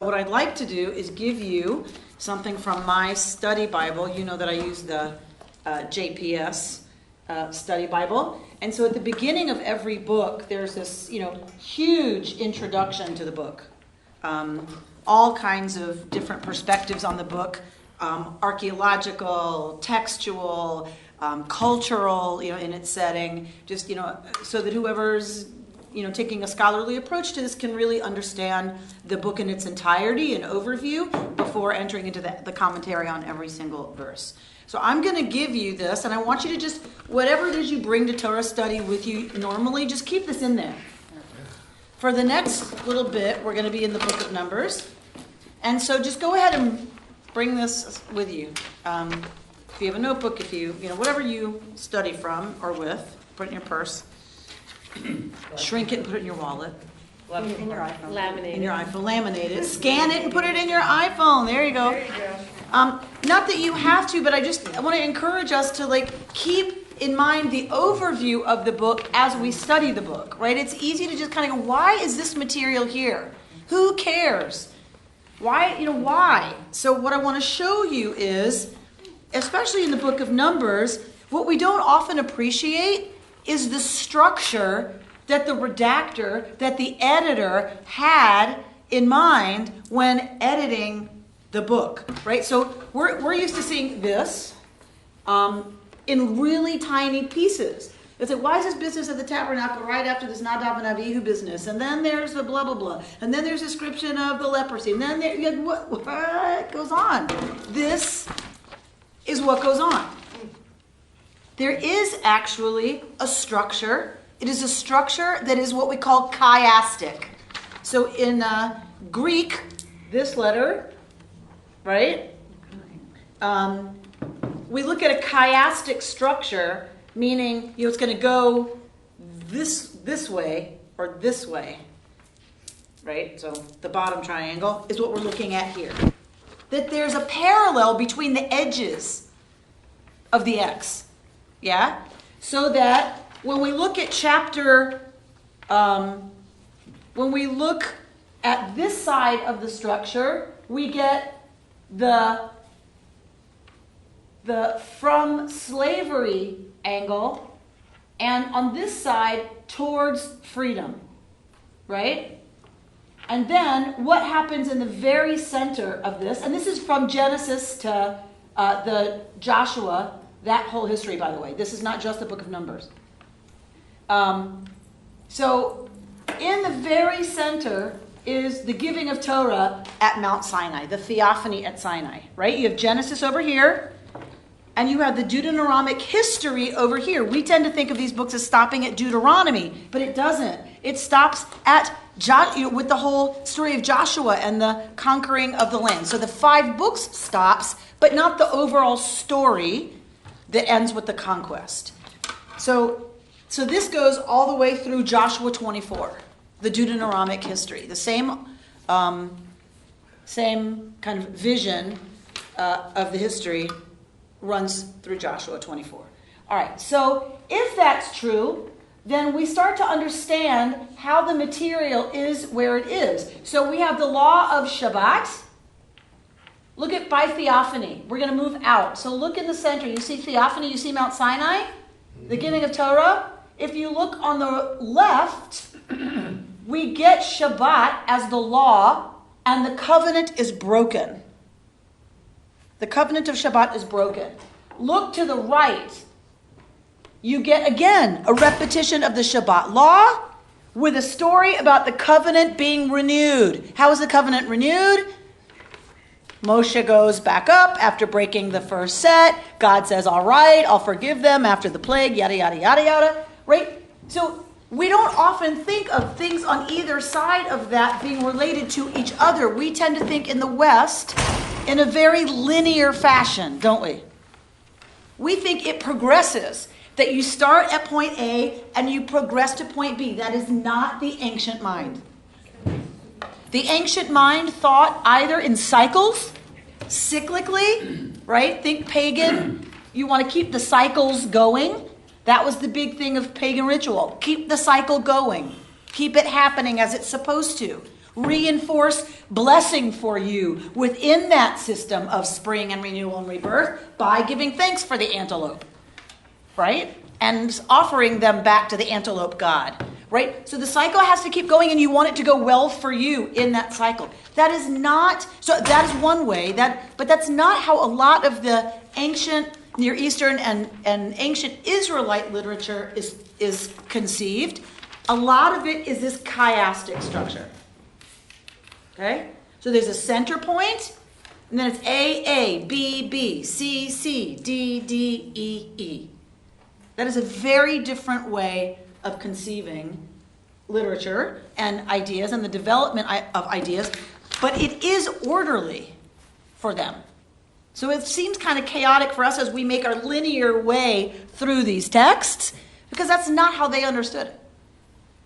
What I'd like to do is give you something from my study Bible. You know that I use the JPS study Bible. And so at the beginning of every book, there's this, huge introduction to the book. All kinds of different perspectives on the book, archaeological, textual, cultural, in its setting, just, so that whoever's, taking a scholarly approach to this can really understand the book in its entirety and overview before entering into the commentary on every single verse. So I'm going to give you this, and I want you to just, whatever it is you bring to Torah study with you normally, just keep this in there. For the next little bit, we're going to be in the book of Numbers. And so just go ahead and bring this with you. If you have a notebook, if you, whatever you study from or with, put it in your purse. Shrink it and put it in your wallet. In your iPhone. Laminate in your iPhone. Laminate it. Scan it and put it in your iPhone. There you go. There you go. Not that you have to, but I want to encourage us to keep in mind the overview of the book as we study the book, right? It's easy to just kind of go, why is this material here? Who cares? Why, why? So what I want to show you is, especially in the book of Numbers, what we don't often appreciate is the structure that the redactor, that the editor had in mind when editing the book, right? So we're used to seeing this in really tiny pieces. It's like, why is this business of the tabernacle right after this Nadav and Abihu business? And then there's the blah, blah, blah. And then there's a description of the leprosy. And then what goes on? This is what goes on. There is actually a structure. It is a structure that is what we call chiastic. So in Greek, this letter, right? We look at a chiastic structure, meaning it's going to go this way or this way, right? So the bottom triangle is what we're looking at here. That there's a parallel between the edges of the X, yeah? So that when we look at when we look at this side of the structure, we get the from slavery angle, and on this side towards freedom, right? And then what happens in the very center of this, and this is from Genesis to the Joshua, that whole history, by the way. This is not just the book of Numbers. So in the very center is the giving of Torah at Mount Sinai, the theophany at Sinai, right? You have Genesis over here, and you have the Deuteronomic history over here. We tend to think of these books as stopping at Deuteronomy, but it doesn't. It stops at with the whole story of Joshua and the conquering of the land. So the 5 books stops, but not the overall story that ends with the conquest. So this goes all the way through Joshua 24, the Deuteronomic history. The same kind of vision of the history runs through Joshua 24. All right, so if that's true, then we start to understand how the material is where it is. So we have the law of Shabbat. Look at by theophany. We're going to move out. So look in the center. You see theophany, you see Mount Sinai, the giving of Torah. If you look on the left, we get Shabbat as the law, and the covenant is broken. The covenant of Shabbat is broken. Look to the right. You get, again, a repetition of the Shabbat law with a story about the covenant being renewed. How is the covenant renewed? Moshe goes back up after breaking the first set. God says, all right, I'll forgive them after the plague, yada, yada, yada, yada. Right? So we don't often think of things on either side of that being related to each other. We tend to think in the West in a very linear fashion, don't we? We think it progresses, that you start at point A and you progress to point B. That is not the ancient mind. The ancient mind thought either in cycles, cyclically, right? Think pagan. You want to keep the cycles going. That was the big thing of pagan ritual. Keep the cycle going. Keep it happening as it's supposed to. reinforce blessing for you within that system of spring and renewal and rebirth by giving thanks for the antelope, right? And offering them back to the antelope god, right? So the cycle has to keep going, and you want it to go well for you in that cycle. That is one way, but that's not how a lot of the ancient Near Eastern and ancient Israelite literature is conceived. A lot of it is this chiastic structure. Okay? So there's a center point, and then it's A, B, B, C, C, D, D, E, E. That is a very different way of conceiving literature and ideas and the development of ideas, but it is orderly for them. So it seems kind of chaotic for us as we make our linear way through these texts, because that's not how they understood it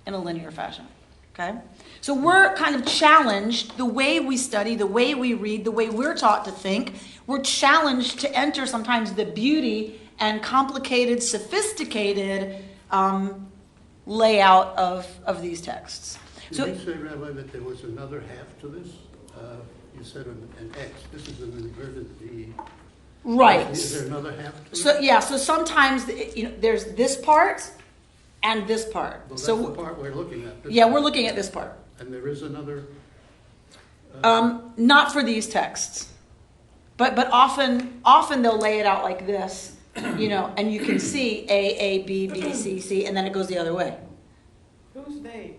in a linear fashion. Okay? So we're kind of challenged, the way we study, the way we read, the way we're taught to think, we're challenged to enter sometimes the beauty and complicated, sophisticated layout of these texts. Did you say, Rabbi, that there was another half to this? You said an X. This is an inverted V. Right. Is there another half to it? So sometimes there's this part and this part. Well, that's the part we're looking at. We're looking at this part. And there is another... Not for these texts. But often they'll lay it out like this, and you can see A, B, B, C, C, and then it goes the other way. Who's they?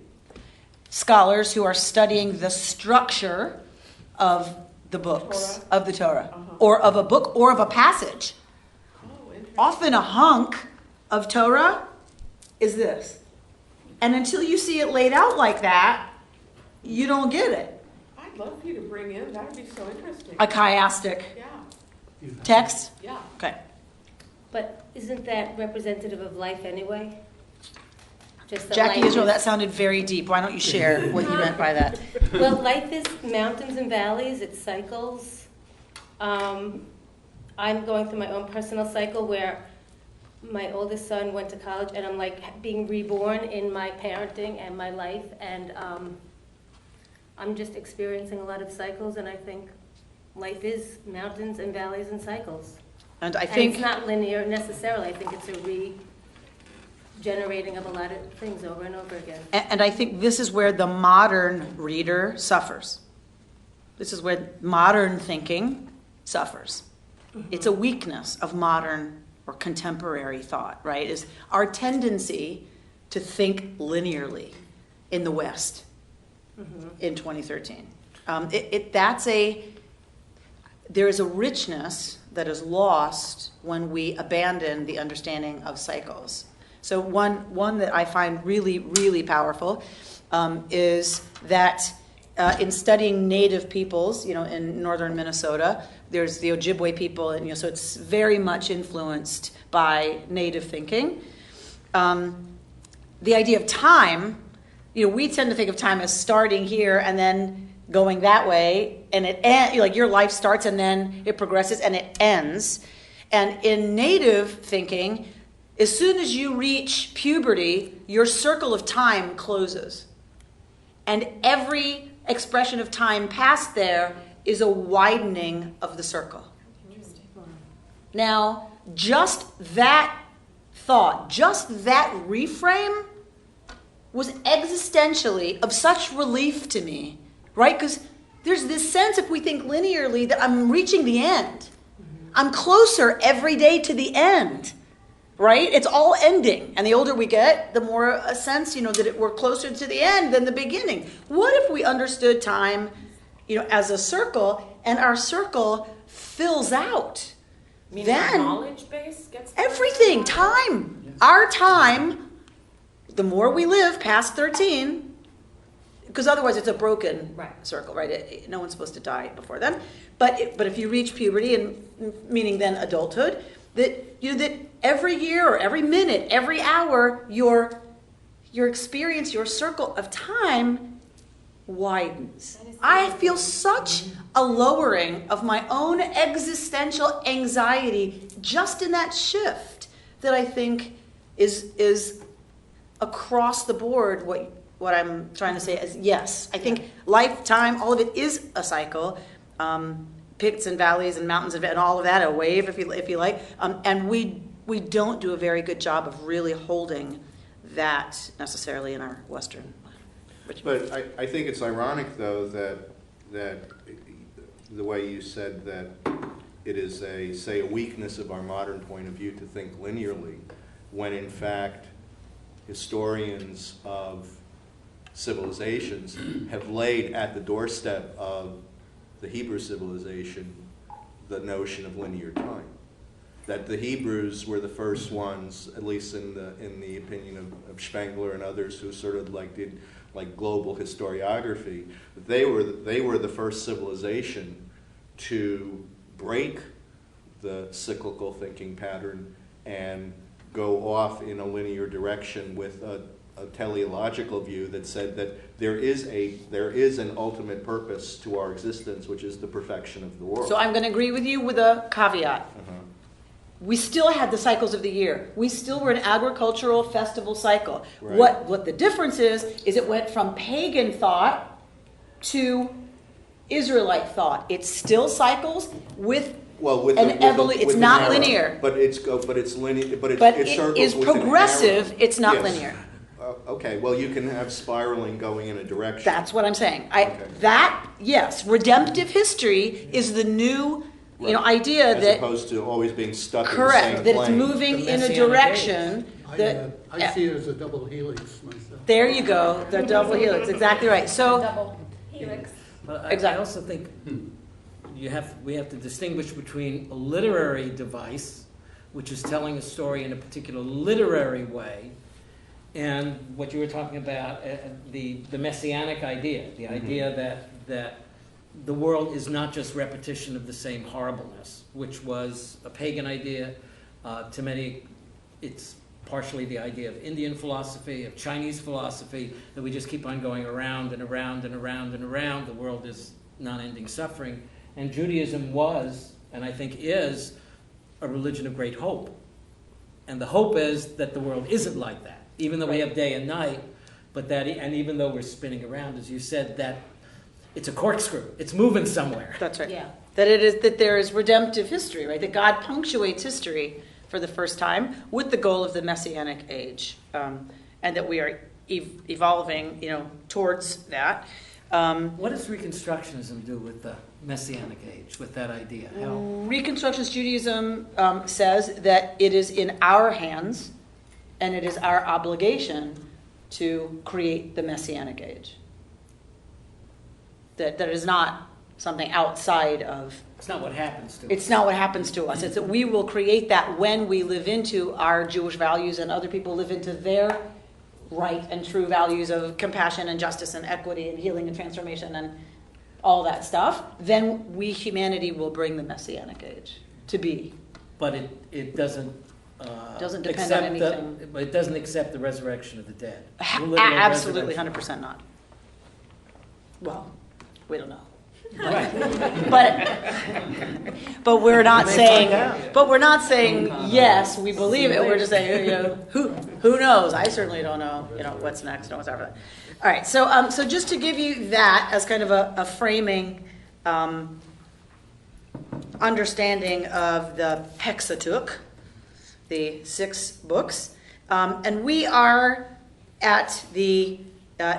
Scholars who are studying the structure of the books, Torah? of the Torah, Uh-huh. or of a book, or of a passage. Oh, interesting. Often a hunk of Torah is this. And until you see it laid out like that, you don't get it. I'd love for you to bring in, that would be so interesting. A chiastic Yeah, text? yeah. Okay. But isn't that representative of life anyway? Just that Jackie life Israel, is- that sounded very deep. Why don't you share what you meant by that? Well, life is mountains and valleys, it's cycles. I'm going through my own personal cycle where my oldest son went to college, and I'm like being reborn in my parenting and my life, and I'm just experiencing a lot of cycles, and I think life is mountains and valleys and cycles. And I And think... it's not linear necessarily. I think it's a regenerating of a lot of things over and over again. And I think this is where the modern reader suffers. This is where modern thinking suffers. It's a weakness of modern or contemporary thought, right? Is our tendency to think linearly in the West in 2013. There is a richness that is lost when we abandon the understanding of cycles. So one that I find really, really powerful is that in studying native peoples, in northern Minnesota, there's the Ojibwe people, and so it's very much influenced by native thinking. The idea of time, we tend to think of time as starting here and then going that way, and like your life starts and then it progresses and it ends. And in native thinking, as soon as you reach puberty, your circle of time closes. And every expression of time past there is a widening of the circle. Now, just that thought, just that reframe was existentially of such relief to me, right? Because there's this sense, if we think linearly, that I'm reaching the end. I'm closer every day to the end. Right? It's all ending. And the older we get, the more a sense, that we're closer to the end than the beginning. What if we understood time, as a circle, and our circle fills out? Meaning Then our knowledge base gets... everything, time. Yes. Our time, the more we live past 13, because otherwise it's a broken circle, right? No one's supposed to die before then. But if you reach puberty, and meaning then adulthood, that every year or every minute, every hour, your experience, your circle of time widens. I feel such a lowering of my own existential anxiety just in that shift that I think is across the board what I'm trying to say is yes. I think lifetime, all of it is a cycle. Pits and valleys and mountains and all of that, a wave if you like. And we don't do a very good job of really holding that necessarily in our Western. But I think it's ironic, though, that the way you said that it is a weakness of our modern point of view to think linearly, when in fact historians of civilizations have laid at the doorstep of the Hebrew civilization the notion of linear time. That the Hebrews were the first ones, at least in the opinion of Spengler and others who sort of did global historiography, they were the first civilization to break the cyclical thinking pattern and go off in a linear direction with a teleological view that said that there is an ultimate purpose to our existence, which is the perfection of the world. So I'm going to agree with you with a caveat. We still had the cycles of the year. We still were an agricultural festival cycle. Right. What the difference is it went from pagan thought to Israelite thought. It's still cycles with an evolution. It's not linear. But it's linear. But it circles is with an progressive. arrow. It's not Yes. linear. Okay. Well, you can have spiraling going in a direction. That's what I'm saying. Okay. That, yes, redemptive history is the new idea as that, opposed to always being stuck correct, in the that same it's plane. moving The in a Messianic direction that, I see it as a double helix myself. there you go, the double helix, exactly right. So, Double helix. But I Exactly. also think we have to distinguish between a literary device, which is telling a story in a particular literary way, and what you were talking about, the messianic idea, the idea that the world is not just repetition of the same horribleness, which was a pagan idea. To many, it's partially the idea of Indian philosophy, of Chinese philosophy, that we just keep on going around and around and around and around. The world is non-ending suffering. And Judaism was, and I think is, a religion of great hope. And the hope is that the world isn't like that, even though we have day and night, and even though we're spinning around, as you said, that it's a corkscrew. It's moving somewhere. that's right. Yeah. That there is redemptive history, right? That God punctuates history for the first time with the goal of the Messianic age, and that we are evolving, towards that. What does Reconstructionism do with the Messianic age, with that idea? How? Reconstructionist Judaism says that it is in our hands, and it is our obligation to create the Messianic age. That is not something outside of. It's not what happens to us. It's not what happens to us. It's that we will create that when we live into our Jewish values and other people live into their right and true values of compassion and justice and equity and healing and transformation and all that stuff. Then we, humanity, will bring the Messianic age to be. But it doesn't. Doesn't depend on anything. It doesn't accept the resurrection of the dead. The literal Absolutely, resurrection. 100% not. Well, we don't know. Right. But we're not saying. But we're not saying yes. We believe it. We're just saying, who knows? I certainly don't know. What's next and what's after that. All right. So just to give you that as kind of a framing understanding of the Pentateuch, the 6 books, and we are at the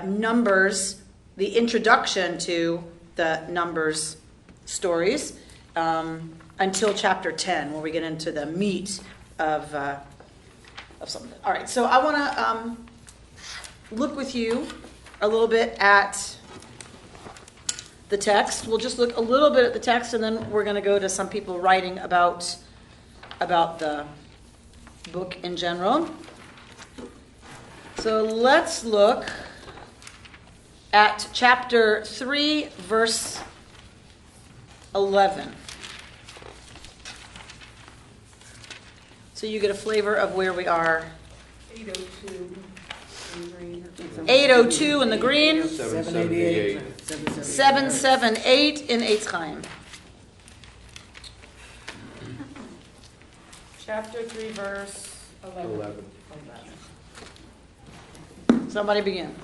Numbers, the introduction to the Numbers stories, until chapter 10, where we get into the meat of something. All right, so I want to look with you a little bit at the text. We'll just look a little bit at the text, and then we're going to go to some people writing about the book in general. So let's look at chapter 3, verse 11. So you get a flavor of where we are. 802 in green. 802 in the green, 778. 778 in Eitz Chaim. Chapter 3, verse 11. 11. Somebody begin.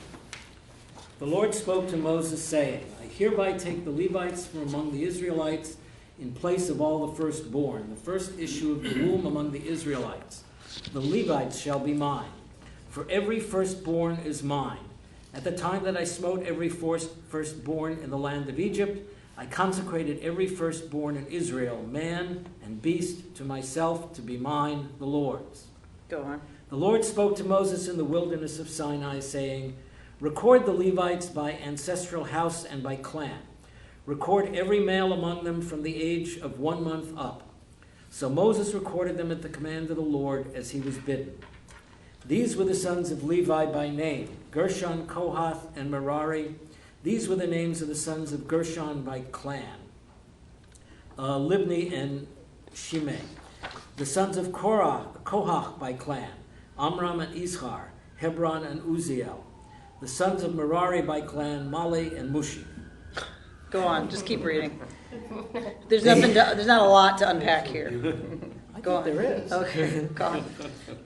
The Lord spoke to Moses, saying, I hereby take the Levites from among the Israelites in place of all the firstborn, the first issue of the womb among the Israelites. The Levites shall be mine, for every firstborn is mine. At the time that I smote every firstborn in the land of Egypt, I consecrated every firstborn in Israel, man and beast, to myself to be mine, the Lord's. Go on. The Lord spoke to Moses in the wilderness of Sinai, saying, record the Levites by ancestral house and by clan. Record every male among them from the age of 1 month up. So Moses recorded them at the command of the Lord as he was bidden. These were the sons of Levi by name, Gershon, Kohath, and Merari. These were the names of the sons of Gershon by clan, Libni and Shimei. The sons of Kohath by clan, Amram and Izhar, Hebron and Uziel. The sons of Merari by clan, Mali and Mushi. Go on. Just keep reading. There's not a lot to unpack here. Go on. There is. Okay. Go on.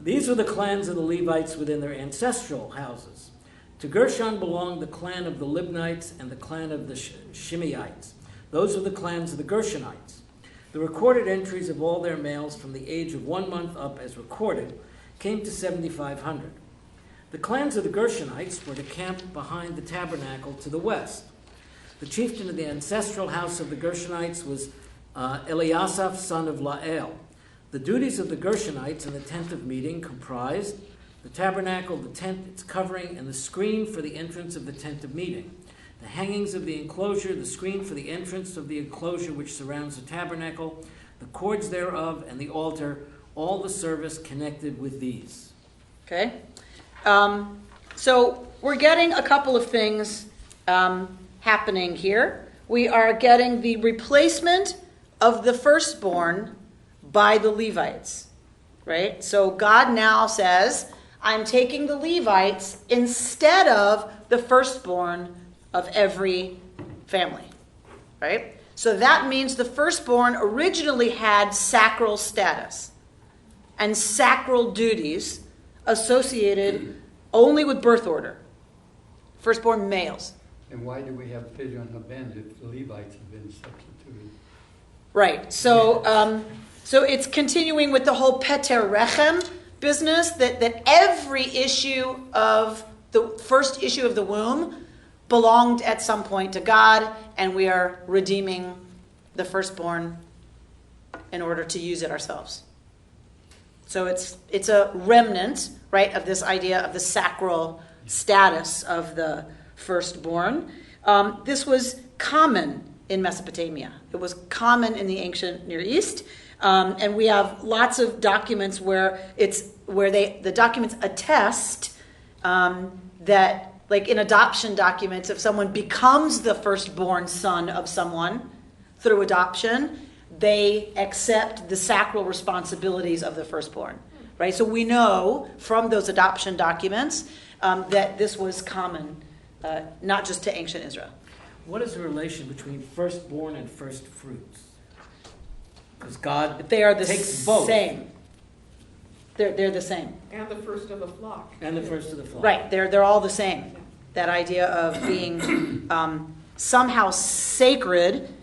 These were the clans of the Levites within their ancestral houses. To Gershon belonged the clan of the Libnites and the clan of the Shimeites. Those were the clans of the Gershonites. The recorded entries of all their males from the age of 1 month up as recorded came to 7,500. The clans of the Gershonites were to camp behind the tabernacle to the west. The chieftain of the ancestral house of the Gershonites was Eliasaph, son of Lael. The duties of the Gershonites in the tent of meeting comprised the tabernacle, the tent, its covering, and the screen for the entrance of the tent of meeting, the hangings of the enclosure, the screen for the entrance of the enclosure which surrounds the tabernacle, the cords thereof, and the altar, all the service connected with these. Okay. So we're getting a couple of things happening here. We are getting the replacement of the firstborn by the Levites, right? So God now says, I'm taking the Levites instead of the firstborn of every family, right? So that means the firstborn originally had sacral status and sacral duties associated only with birth order. Firstborn males. And why do we have Pidyon Haben if the Levites have been substituted? Right. So so it's continuing with the whole Peter Rechem business, that every issue of the first issue of the womb belonged at some point to God, and we are redeeming the firstborn in order to use it ourselves. So it's a remnant, right, of this idea of the sacral status of the firstborn. This was common in Mesopotamia. It was common in the ancient Near East, and we have lots of documents where the documents attest that, like in adoption documents, if someone becomes the firstborn son of someone through adoption, they accept the sacral responsibilities of the firstborn, right? So we know from those adoption documents that this was common, not just to ancient Israel. What is the relation between firstborn and first fruits? Because God They are the takes both. same. They're the same. And the first of the flock. And the first of the flock. Right, they're all the same. That idea of being somehow sacred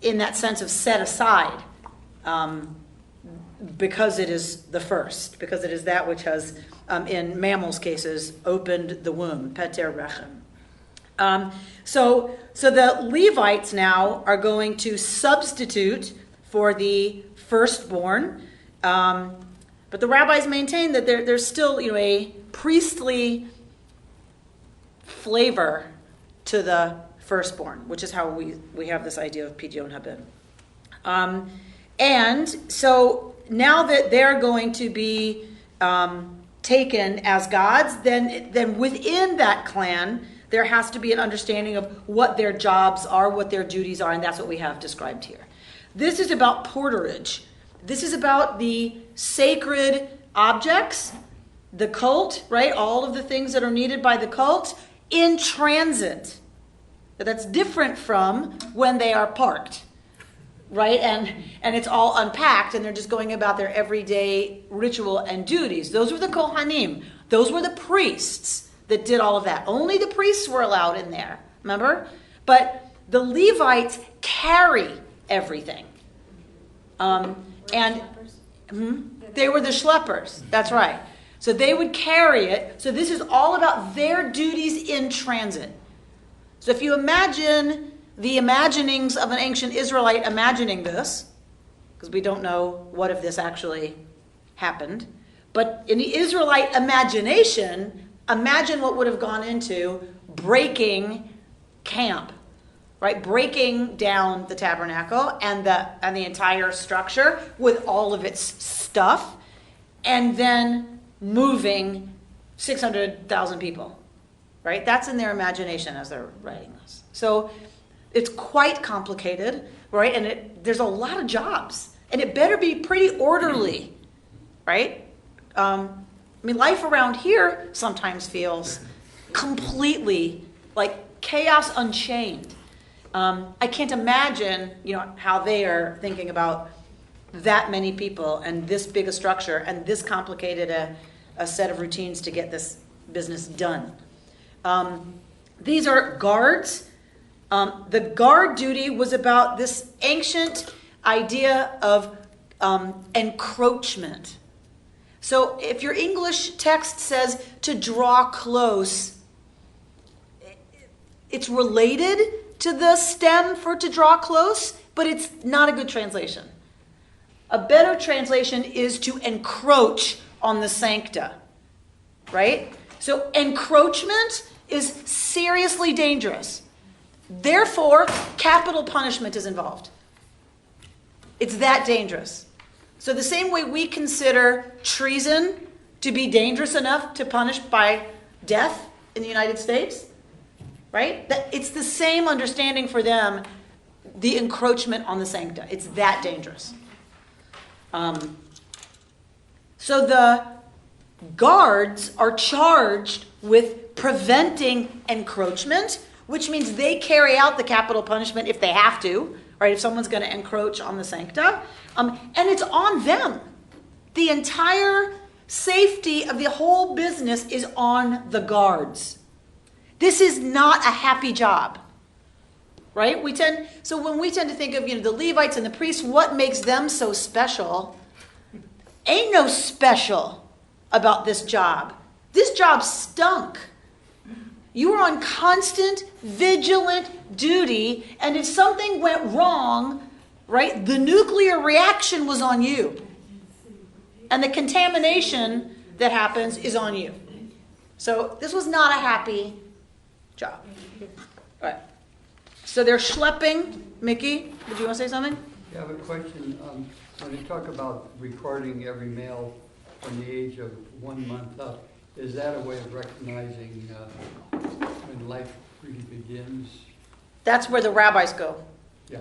in that sense of set aside, because it is the first, because it is that which has, in mammals' cases, opened the womb, Peter Rechem. So the Levites now are going to substitute for the firstborn, but the rabbis maintain that there's still, a priestly flavor to the firstborn, which is how we have this idea of Pidyon Haben. And so now that they're going to be taken as gods, then within that clan, there has to be an understanding of what their jobs are, what their duties are, and that's what we have described here. This is about porterage. This is about the sacred objects, the cult, right? All of the things that are needed by the cult in transit. That's different from when they are parked, right? And it's all unpacked and they're just going about their everyday ritual and duties. Those were the Kohanim. Those were the priests. that did all of that. Only the priests were allowed in there, remember? But the Levites carry everything. And they were the schleppers, that's right. So they would carry it. So this is all about their duties in transit. So if you imagine the imaginings of an ancient Israelite imagining this, because we don't know what if this actually happened, but in the Israelite imagination, imagine what would have gone into breaking camp, right? Breaking down the tabernacle and the entire structure with all of its stuff, and then moving 600,000 people, right? That's in their imagination as they're writing this. So it's quite complicated, right? And there's a lot of jobs, and it better be pretty orderly, right? I mean, life around here sometimes feels completely like chaos unchained. I can't imagine, how they are thinking about that many people and this big a structure and this complicated a set of routines to get this business done. These are guards. The guard duty was about this ancient idea of encroachment. So if your English text says to draw close, it's related to the stem for to draw close, but it's not a good translation. A better translation is to encroach on the sancta, right? So encroachment is seriously dangerous. Therefore, capital punishment is involved. It's that dangerous. So the same way we consider treason to be dangerous enough to punish by death in the United States, right? It's the same understanding for them, the encroachment on the sancta. It's that dangerous. So the guards are charged with preventing encroachment, which means they carry out the capital punishment if they have to, right? If someone's going to encroach on the sancta. And it's on them. The entire safety of the whole business is on the guards. This is not a happy job, right? So when we tend to think of the Levites and the priests, what makes them so special? Ain't no special about this job. This job stunk. You were on constant, vigilant duty, and if something went wrong, right, the nuclear reaction was on you. And the contamination that happens is on you. So this was not a happy job. All right. So they're schlepping. Mickey, did you want to say something? Yeah, I have a question. When you talk about recording every male from the age of 1 month up, is that a way of recognizing when life really begins? That's where the rabbis go. Yeah.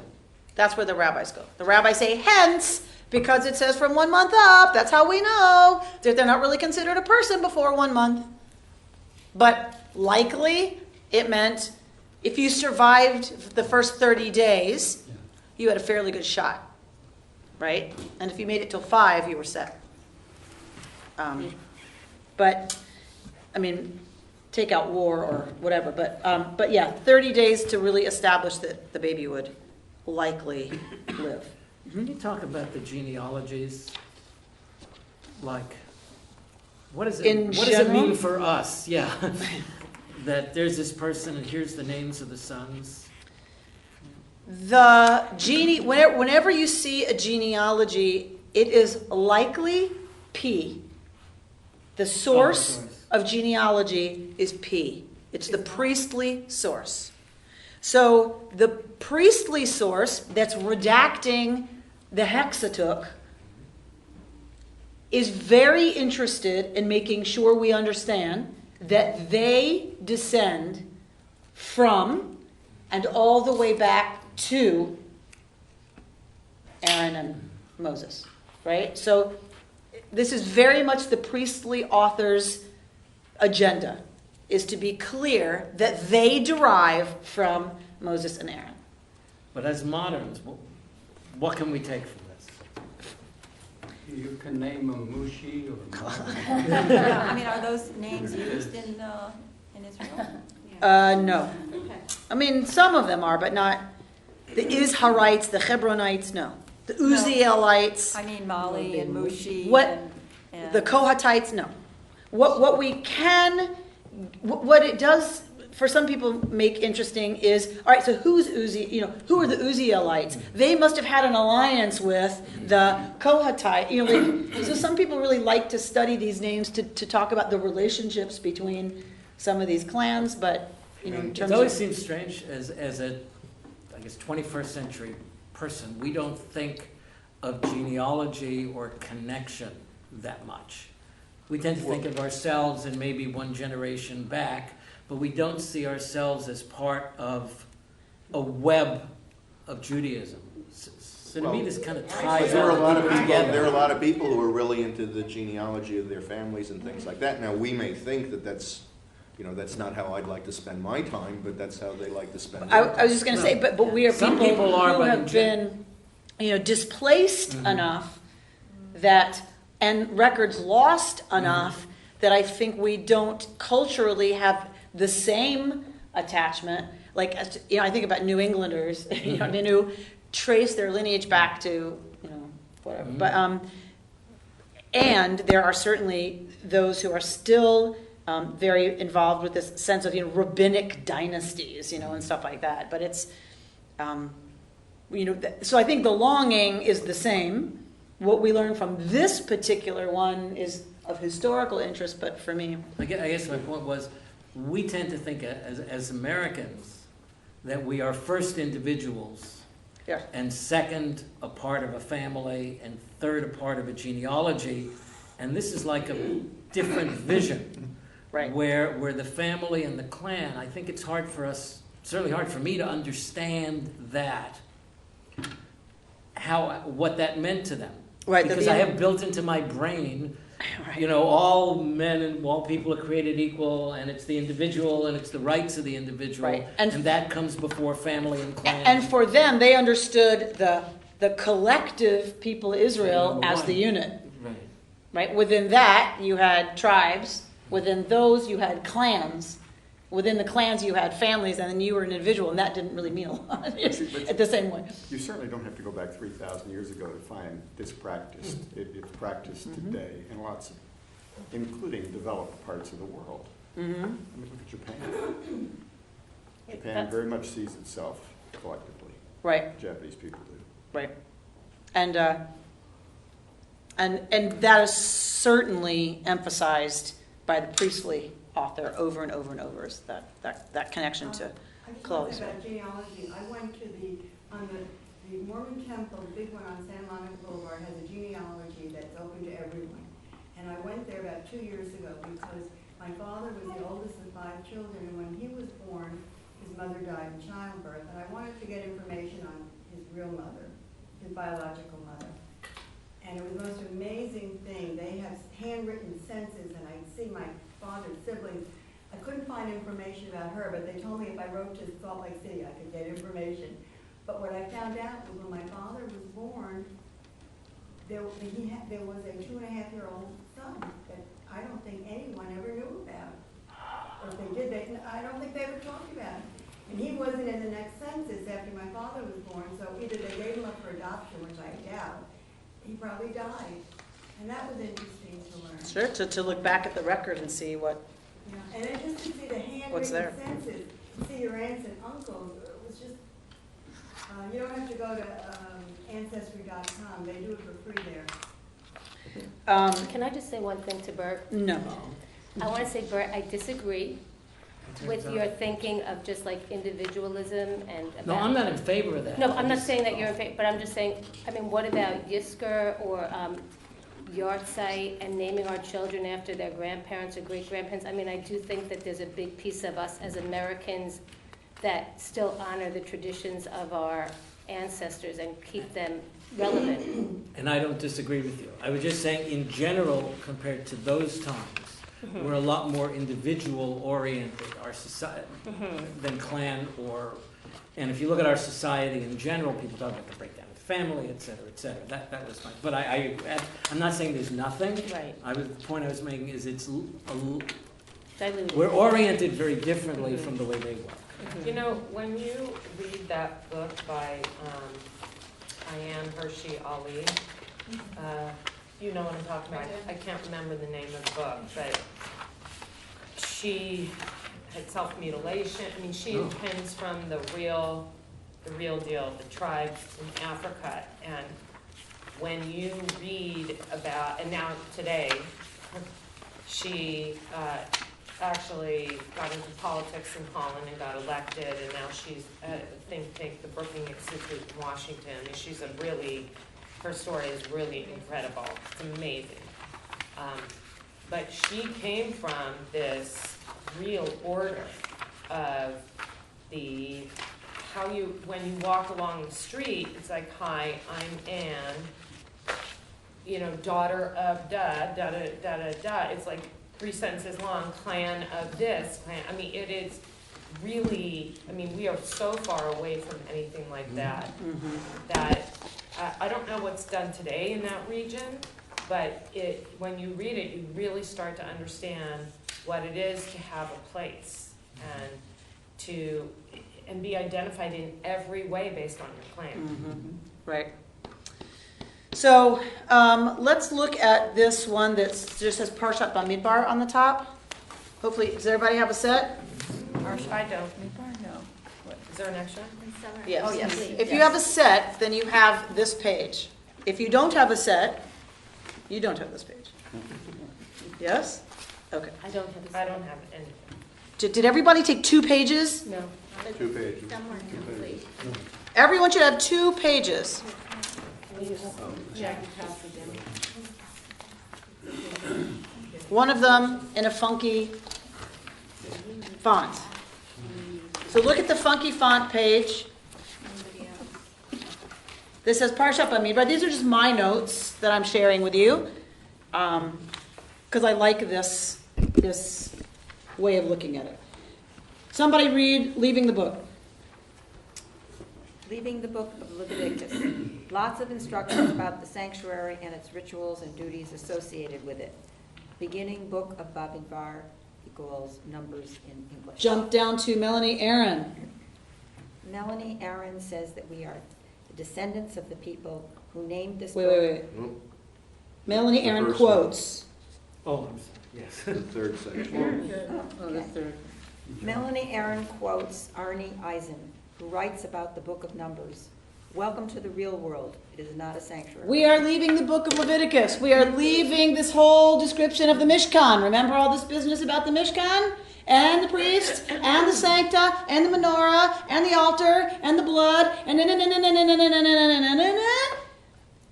That's where the rabbis go. The rabbis say, hence, because it says from 1 month up, that's how we know that they're not really considered a person before 1 month. But likely, it meant if you survived the first 30 days, you had a fairly good shot, right? And if you made it till 5, you were set. But, I mean, take out war or whatever. But yeah, 30 days to really establish that the baby would likely live. Can you talk about the genealogies? Like, what does it mean for us? Yeah. That there's this person and here's the names of the sons. Whenever you see a genealogy, it is likely P. The source of genealogy is P. It's the priestly source. So the priestly source that's redacting the Hexateuch is very interested in making sure we understand that they descend from and all the way back to Aaron and Moses, right? So this is very much the priestly author's agenda, is to be clear that they derive from Moses and Aaron. But as moderns, what can we take from this? You can name them Mushi or Yeah, I mean, are those names used in in Israel? No. Okay. I mean, some of them are, but not the Izharites, the Hebronites, no. The Uzzielites, I mean Mali and Mushi What- and the Kohatites, no. What we can, what it does for some people make interesting is, all right, so who's who are the Uzzielites? They must have had an alliance with the Kohatite, so some people really like to study these names to talk about the relationships between some of these clans, but, in It terms always of, seems strange as a, I guess, 21st century person, we don't think of genealogy or connection that much. We tend to think of ourselves in maybe one generation back, but we don't see ourselves as part of a web of Judaism. So to me, this kind of ties There are a all lot of the people. people together. There are a lot of people who are really into the genealogy of their families and things like that. Now, we may think that that's not how I'd like to spend my time, but that's how they like to spend. I their time. was just going to say, but we are Some people people are, who but have in been, displaced Mhm. enough that, and records lost enough that I think we don't culturally have the same attachment. Like, I think about New Englanders, they knew trace their lineage back to, whatever. Mhm. But and there are certainly those who are still very involved with this sense of rabbinic dynasties, and stuff like that. But it's, so I think the longing is the same. What we learn from this particular one is of historical interest, but for me, I guess my point was, we tend to think as Americans that we are first individuals, yeah. and second a part of a family, and third a part of a genealogy, and this is like a different vision, Right. where the family and the clan, I think it's hard for us, certainly hard for me to understand that, what that meant to them. Right, Because I have built into my brain, Right. all men and all people are created equal, and it's the individual, and it's the rights of the individual, Right. and And- that comes before family and clan. And for them, they understood the collective people of Israel Number as one. the unit. Right. Right? Within that, you had tribes. Within those, you had clans. Within the clans, you had families, and then you were an individual, and that didn't really mean a lot at the same way. You certainly don't have to go back 3,000 years ago to find this practiced. It's practiced today in lots of, including developed parts of the world. Mm-hmm. I mean, look at Japan. Japan very much sees itself collectively. Right. Japanese people do. Right. And that is certainly emphasized by the priestly author over and over and over, is that connection to I just want to clothes. say about genealogy. I went to the Mormon temple, the big one on Santa Monica Boulevard, has a genealogy that's open to everyone. And I went there about 2 years ago because my father was the oldest of 5 children, and when he was born, his mother died in childbirth, and I wanted to get information on his real mother, his biological mother. And it was the most amazing thing. They have handwritten census, and I see my father's siblings. I couldn't find information about her, but they told me if I wrote to Salt Lake City, I could get information. But what I found out was when my father was born, there was a 2.5-year-old son that I don't think anyone ever knew about. Or if they did, I don't think they ever talked about him. And he wasn't in the next census after my father was born, so either they gave him up for adoption, which I doubt, he probably died. And that was interesting to learn. Sure, to look back at the record and see what. Yeah, and then just to see the What's there? handwritten census, to see your aunts and uncles, it was just, you don't have to go to Ancestry.com, they do it for free there. Can I just say one thing to Bert? No. I want to say, Bert, I disagree with your thinking of just like individualism and. No, I'm not in favor of that. No, I'm not saying that you're in favor, but I'm just saying, what about Yisker or Yahrzeit and naming our children after their grandparents or great-grandparents? I do think that there's a big piece of us as Americans that still honor the traditions of our ancestors and keep them relevant. And I don't disagree with you. I was just saying, in general, compared to those times, we're a lot more individual-oriented, our society, than clan or. And if you look at our society in general, people talk about the breakdown of family, et cetera, et cetera. That was my. But I'm not saying there's nothing. Right. The point I was making is it's Diluted. We're oriented very differently from the way they work. You know, when you read that book by Ayaan Hirsi Ali, you know what I'm talking about. I can't remember the name of the book, but she had self-mutilation. I mean, she pins from the real deal, the tribes in Africa. And when you read about, and now today, she actually got into politics in Holland and got elected, and now she's at a think tank, the Brookings Institute in Washington. I mean, she's a really, her story is really incredible. It's amazing. But she came from this real order of the, how you, when you walk along the street, it's like, hi, I'm Anne, you know, daughter of da, da, da, da, da, da. It's like 3 sentences long, clan of this, clan. I mean, it is really, I mean, we are so far away from anything like that, that I don't know what's done today in that region, but it, when you read it, you really start to understand what it is to have a place and be identified in every way based on your claim. Right. So let's look at this one that just says Parshat Bamidbar on the top. Hopefully, does everybody have a set? I don't. No. Is there an extra? Yes. Oh, yes. If you have a set, then you have this page. If you don't have a set, you don't have this page. Yes? Okay. I don't have any. Did everybody take 2 pages? No. 2 pages. Everyone should have 2 pages. One of them in a funky font. So look at the funky font page. This says Parshat Bamidbar. These are just my notes that I'm sharing with you, because I like this way of looking at it. Somebody read Leaving the Book. Leaving the book of Leviticus. Lots of instructions about the sanctuary and its rituals and duties associated with it. Beginning book of Bamidbar equals Numbers in English. Jump down to Melanie Aaron. Melanie Aaron says that we are the descendants of the people who named this Wait, book. wait, wait. Melanie The Aaron first quotes. Oh, I'm sorry, yes. The third section. Oh, the third. Melanie Aaron quotes Arnie Eisen, who writes about the book of Numbers. Welcome to the real world. It is not a sanctuary. We are leaving the book of Leviticus. We are leaving this whole description of the Mishkan. Remember all this business about the Mishkan? And the priest, and the sancta, and the menorah, and the altar, and the blood, and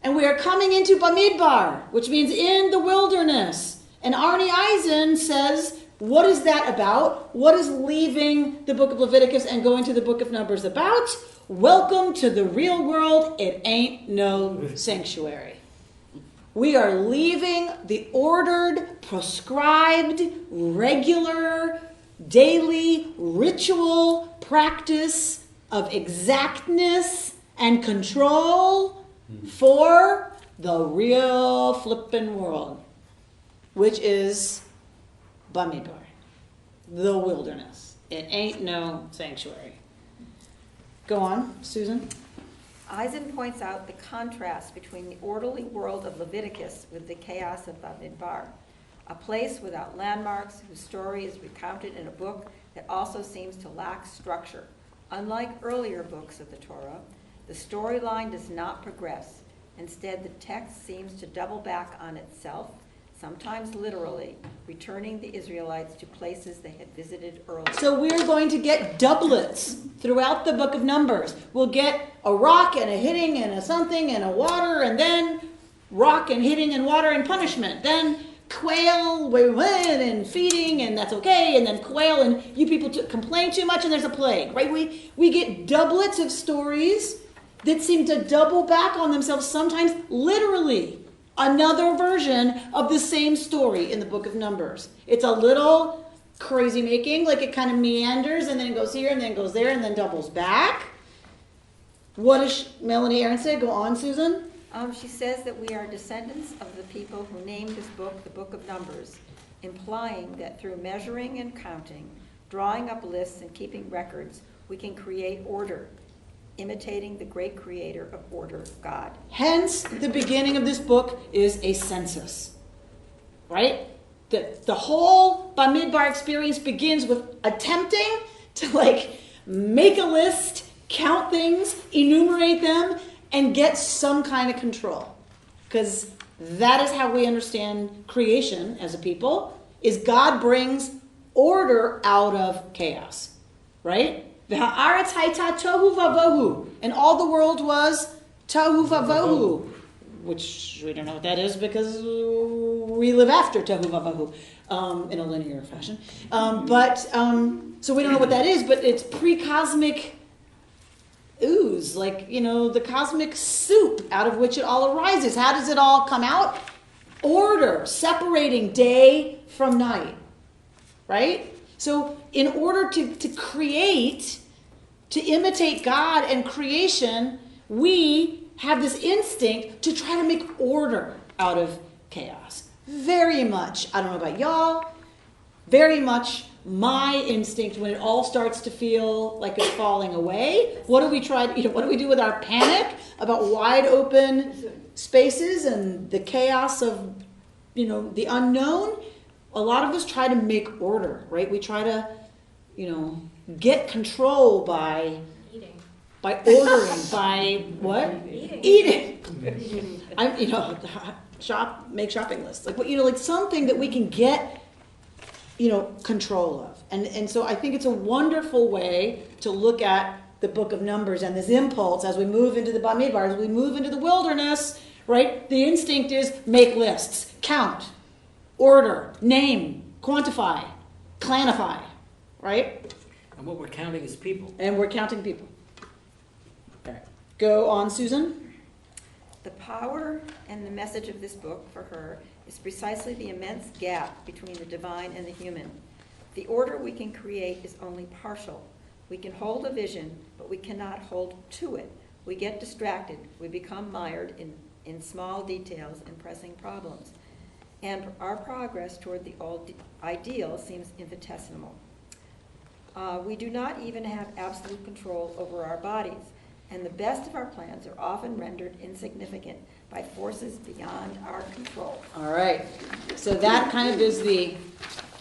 and we are coming into Bamidbar, which means in the wilderness. And Arnie Eisen says, what is that about? What is leaving the book of Leviticus and going to the book of Numbers about? Welcome to the real world. It ain't no sanctuary. We are leaving the ordered, prescribed, regular, daily, ritual practice of exactness and control for the real flippin' world, which is Bamidbar, the wilderness. It ain't no sanctuary. Go on, Susan. Eisen points out the contrast between the orderly world of Leviticus with the chaos of Bamidbar, a place without landmarks whose story is recounted in a book that also seems to lack structure. Unlike earlier books of the Torah, the storyline does not progress. Instead, the text seems to double back on itself, sometimes literally, returning the Israelites to places they had visited earlier. So we're going to get doublets throughout the book of Numbers. We'll get a rock and a hitting and a something and a water, and then rock and hitting and water and punishment. Then quail and feeding, and that's okay, and then quail and you people complain too much and there's a plague, right? We get doublets of stories that seem to double back on themselves, sometimes literally. Another version of the same story in the book of Numbers. It's a little crazy making, like it kind of meanders and then it goes here and then goes there and then doubles back. What does Melanie Aaron say? Go on, Susan. She says that we are descendants of the people who named this book the Book of Numbers. implying that through measuring and counting, drawing up lists and keeping records, we can create order, imitating the great creator of order, God. Hence, the beginning of this book is a census, right? The whole Bamidbar experience begins with attempting to make a list, count things, enumerate them, and get some kind of control. Because that is how we understand creation as a people, is God brings order out of chaos, right? V'ha'aretz hayta tohu vavohu, and all the world was tohu vavohu, which we don't know what that is because we live after tohu vavohu in a linear fashion. So we don't know what that is, but it's pre-cosmic ooze, the cosmic soup out of which it all arises. How does it all come out? Order, separating day from night, right? So in order to create, to imitate God and creation, we have this instinct to try to make order out of chaos. Very much, I don't know about y'all, very much my instinct when it all starts to feel like it's falling away. What do we what do we do with our panic about wide open spaces and the chaos of, the unknown? A lot of us try to make order, right? We try to, get control by Eating. by ordering, by what? Eating. Make shopping lists. Something that we can get, control of. And so I think it's a wonderful way to look at the book of Numbers and this impulse as we move into the Bamidbar, as we move into the wilderness, right? The instinct is make lists, count, order, name, quantify, clanify, right? And what we're counting is people. And we're counting people. Okay. Go on, Susan. The power and the message of this book for her is precisely the immense gap between the divine and the human. The order we can create is only partial. We can hold a vision, but we cannot hold to it. We get distracted. We become mired in small details and pressing problems. And our progress toward the ideal seems infinitesimal. We do not even have absolute control over our bodies, and the best of our plans are often rendered insignificant by forces beyond our control. All right. So that kind of is the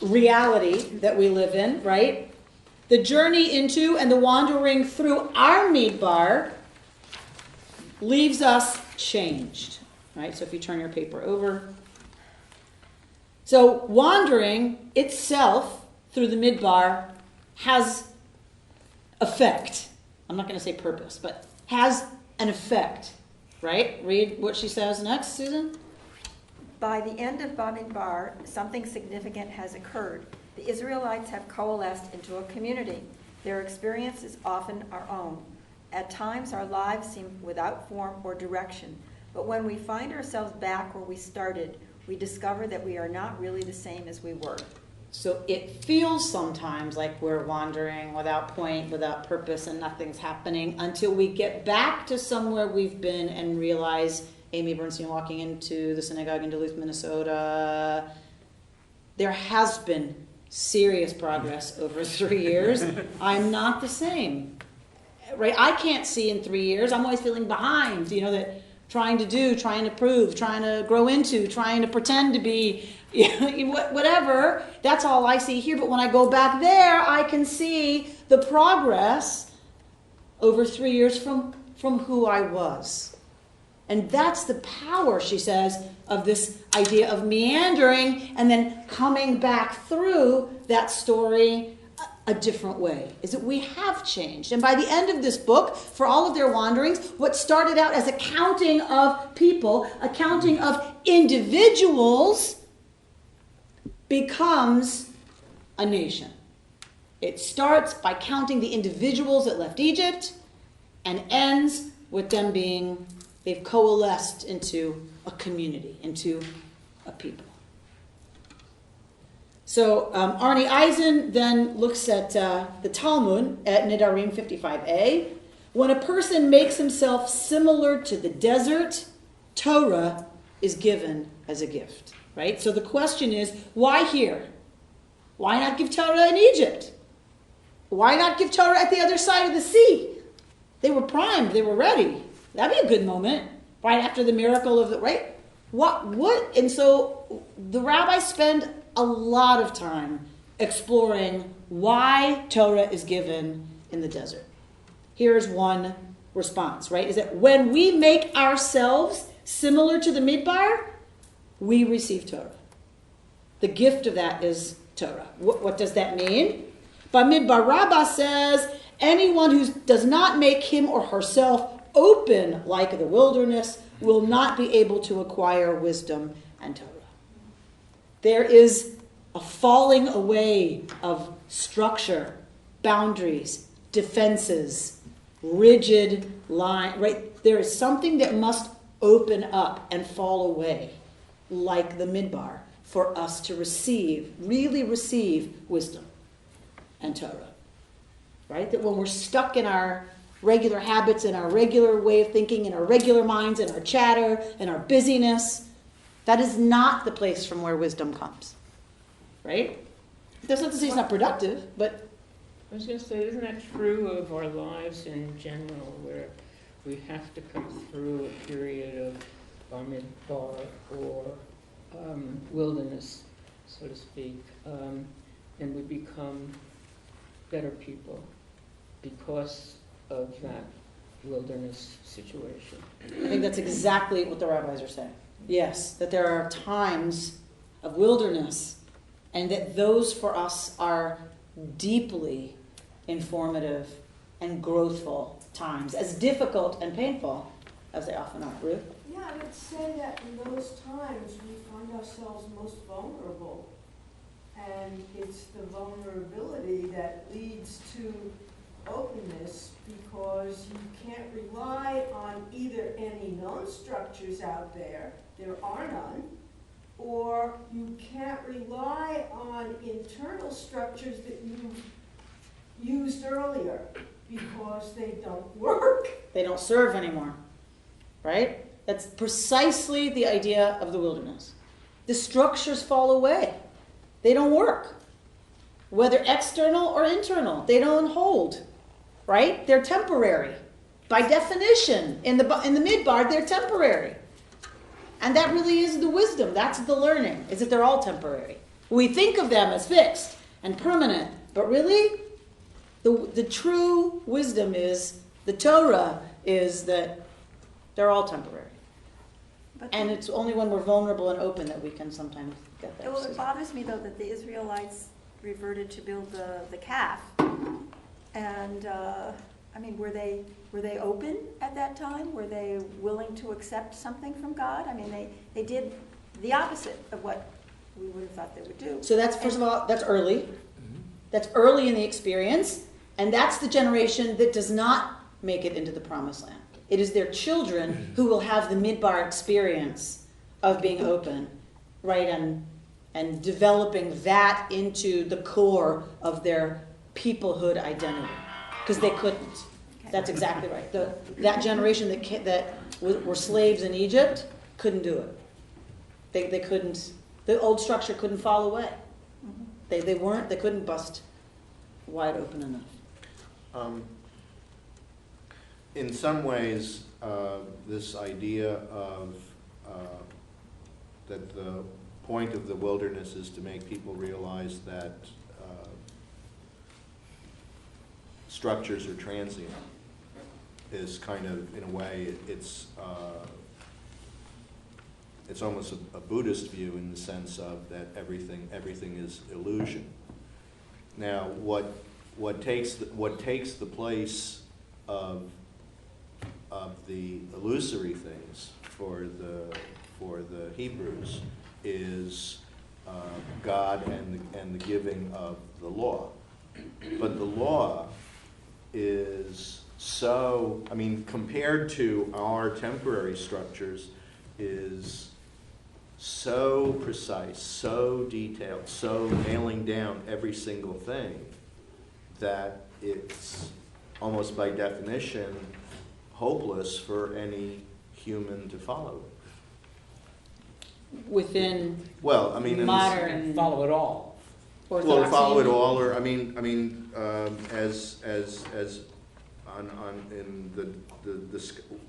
reality that we live in, right? The journey into and the wandering through our Midbar leaves us changed, right? So if you turn your paper over. So wandering itself through the Midbar has effect. I'm not going to say purpose, but has an effect, right? Read what she says next, Susan. By the end of Bamidbar, something significant has occurred. The Israelites have coalesced into a community. Their experience is often our own. At times, our lives seem without form or direction, but when we find ourselves back where we started, we discover that we are not really the same as we were. So it feels sometimes like we're wandering without point, without purpose, and nothing's happening until we get back to somewhere we've been and realize, Amy Bernstein walking into the synagogue in Duluth, Minnesota, there has been serious progress over 3 years. I'm not the same, right? I can't see in 3 years. I'm always feeling behind, that trying to do, trying to prove, trying to grow into, trying to pretend to be, whatever. That's all I see here. But when I go back there, I can see the progress over 3 years from who I was. And that's the power, she says, of this idea of meandering and then coming back through that story a different way, is that we have changed. And by the end of this book, for all of their wanderings, what started out as a counting of people, a counting of individuals, becomes a nation. It starts by counting the individuals that left Egypt and ends with them they've coalesced into a community, into a people. So Arnie Eisen then looks at the Talmud at Nedarim 55a. When a person makes himself similar to the desert, Torah is given as a gift. right? So the question is, why here? Why not give Torah in Egypt? Why not give Torah at the other side of the sea? They were primed, they were ready. That'd be a good moment, right after the miracle of the, right? What? And so the rabbis spend a lot of time exploring why Torah is given in the desert. Here's one response, right? Is that when we make ourselves similar to the Midbar, we receive Torah. The gift of that is Torah. What does that mean? Bamidbar Rabbah says, anyone who does not make him or herself open like the wilderness will not be able to acquire wisdom and Torah. There is a falling away of structure, boundaries, defenses, rigid line, right? There is something that must open up and fall away, like the Midbar, for us to receive, really receive wisdom and Torah. Right? That when we're stuck in our regular habits, in our regular way of thinking, in our regular minds, in our chatter, in our busyness, that is not the place from where wisdom comes. Right? That's not to say it's not productive, but I was going to say, isn't that true of our lives in general, where we have to come through a period of Bamidbar or wilderness, so to speak, and we become better people because of that wilderness situation? I think that's exactly what the rabbis are saying. Yes, that there are times of wilderness, and that those for us are deeply informative and growthful times, as difficult and painful as they often are. Ruth? Yeah, I would say that in those times we find ourselves most vulnerable. And it's the vulnerability that leads to openness, because you can't rely on either any known structures out there are none, or you can't rely on internal structures that you used earlier because they don't work. They don't serve anymore. Right? That's precisely the idea of the wilderness. The structures fall away. They don't work. Whether external or internal, they don't hold. Right? They're temporary. By definition, in the Midbar, they're temporary. And that really is the wisdom. That's the learning, is that they're all temporary. We think of them as fixed and permanent, but really, the true wisdom is, the Torah is that they're all temporary. And it's only when we're vulnerable and open that we can sometimes get that. Well, it bothers me, though, that the Israelites reverted to build the calf. And, I mean, were they open at that time? Were they willing to accept something from God? I mean, they did the opposite of what we would have thought they would do. So that's, first of all, that's early. That's early in the experience. And that's the generation that does not make it into the promised land. It is their children who will have the Midbar experience of being open, right, and developing that into the core of their peoplehood identity, because they couldn't. Okay. That's exactly right. That generation that were slaves in Egypt couldn't do it. They couldn't. The old structure couldn't fall away. Mm-hmm. They couldn't bust wide open enough. In some ways, this idea of that the point of the wilderness is to make people realize that structures are transient is kind of, in a way, it's almost a Buddhist view in the sense of that everything is illusion. Now, what takes the place of the illusory things for the Hebrews is God and the giving of the law. But the law is so, I mean, compared to our temporary structures, is so precise, so detailed, so nailing down every single thing that it's almost by definition hopeless for any human to follow. within Well, I mean, in this- modern Follow it all. orthodoxy. well, to follow it all, or, as in the,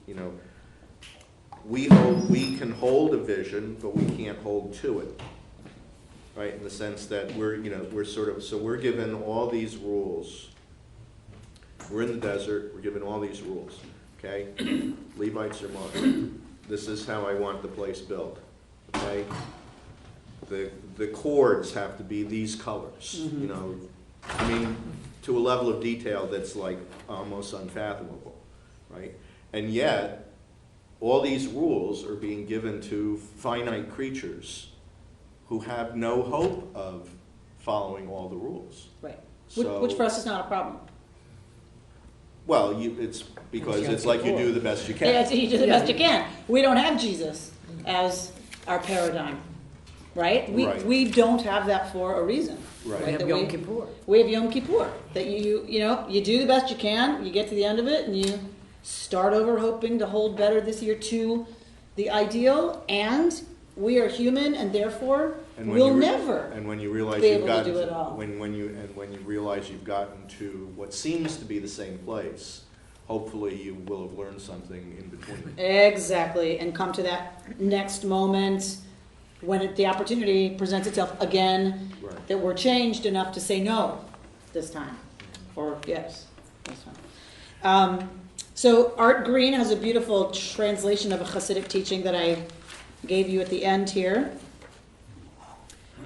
you know, we can hold a vision, but we can't hold to it. Right, in the sense that we're given all these rules. We're in the desert, we're given all these rules, okay? Levites are mine. This is how I want the place built, okay? The chords have to be these colors, you know? I mean, to a level of detail that's like almost unfathomable, right? And yet, all these rules are being given to finite creatures who have no hope of following all the rules. Right. So, Which for us is not a problem. well, it's because it's like you do the best you can. Yeah, you do the best you can. We don't have Jesus as our paradigm, right? Right. We don't have that for a reason. Right. We have That Yom Kippur. We have Yom Kippur. That you do the best you can, you get to the end of it, and you start over hoping to hold better this year to the ideal, and we are human, and therefore we'll never. And when you realize be you've able to gotten do it all. when you realize you've gotten to what seems to be the same place, hopefully you will have learned something in between. Exactly, and come to that next moment when the opportunity presents itself again, Right. that we're changed enough to say no this time, or yes this time. So Art Green has a beautiful translation of a Hasidic teaching that I gave you at the end here.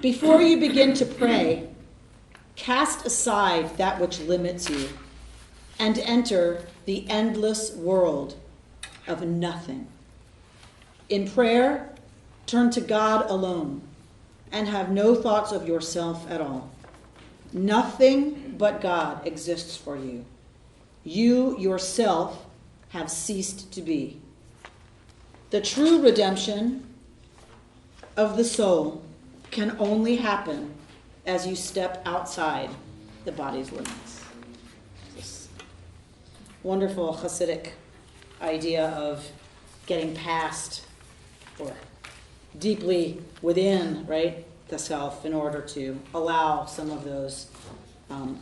Before you begin to pray, cast aside that which limits you and enter the endless world of nothing. In prayer, turn to God alone and have no thoughts of yourself at all. Nothing but God exists for you. You yourself have ceased to be. The true redemption of the soul can only happen as you step outside the body's limits. This wonderful Hasidic idea of getting past or deeply within, right, the self in order to allow some of those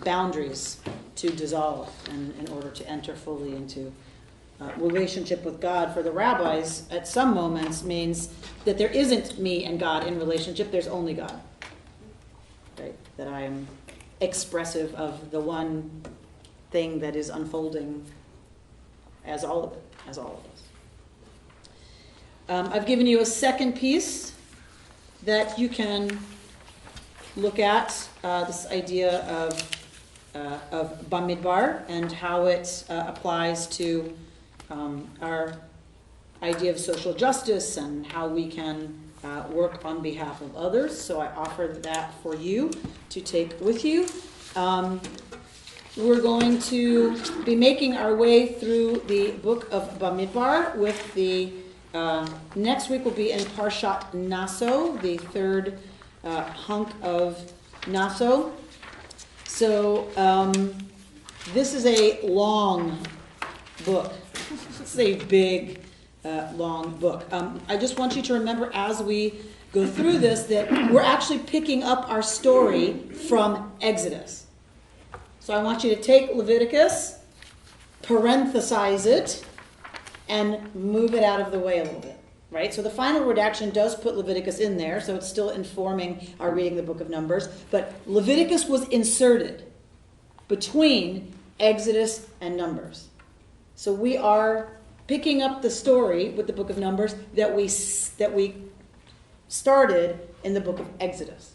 boundaries to dissolve and in order to enter fully into relationship with God. For the rabbis, at some moments means that there isn't me and God in relationship, there's only God. Right? That I am expressive of the one thing that is unfolding as all of it, as all of us. I've given you a second piece that you can look at, this idea of Bamidbar and how it applies to our idea of social justice and how we can work on behalf of others. So I offer that for you to take with you. We're going to be making our way through the book of Bamidbar with the next week will be in Parshat Naso, the third hunk of Naso. So this is a long book. It's a big, long book. I just want you to remember as we go through this that we're actually picking up our story from Exodus. So I want you to take Leviticus, parenthesize it, and move it out of the way a little bit. Right? So the final redaction does put Leviticus in there, so it's still informing our reading the book of Numbers. But Leviticus was inserted between Exodus and Numbers. So we are picking up the story with the book of Numbers that we started in the book of Exodus.